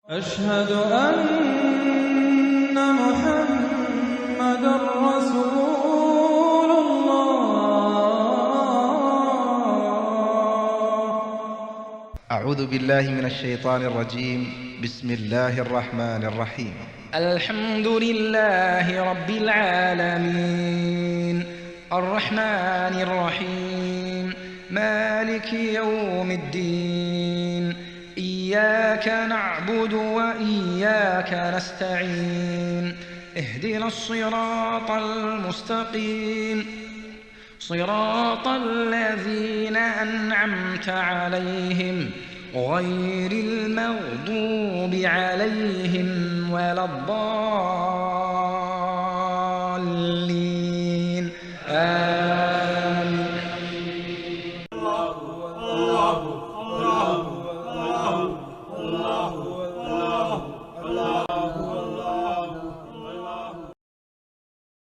أشهد أن محمدًا رسول الله. أعوذ بالله من الشيطان الرجيم. بسم الله الرحمن الرحيم. الحمد لله رب العالمين الرحمن الرحيم مالك يوم الدين إياك نعبد وإياك نستعين اهدنا الصراط المستقيم صراط الذين أنعمت عليهم غير المغضوب عليهم ولا الضالين.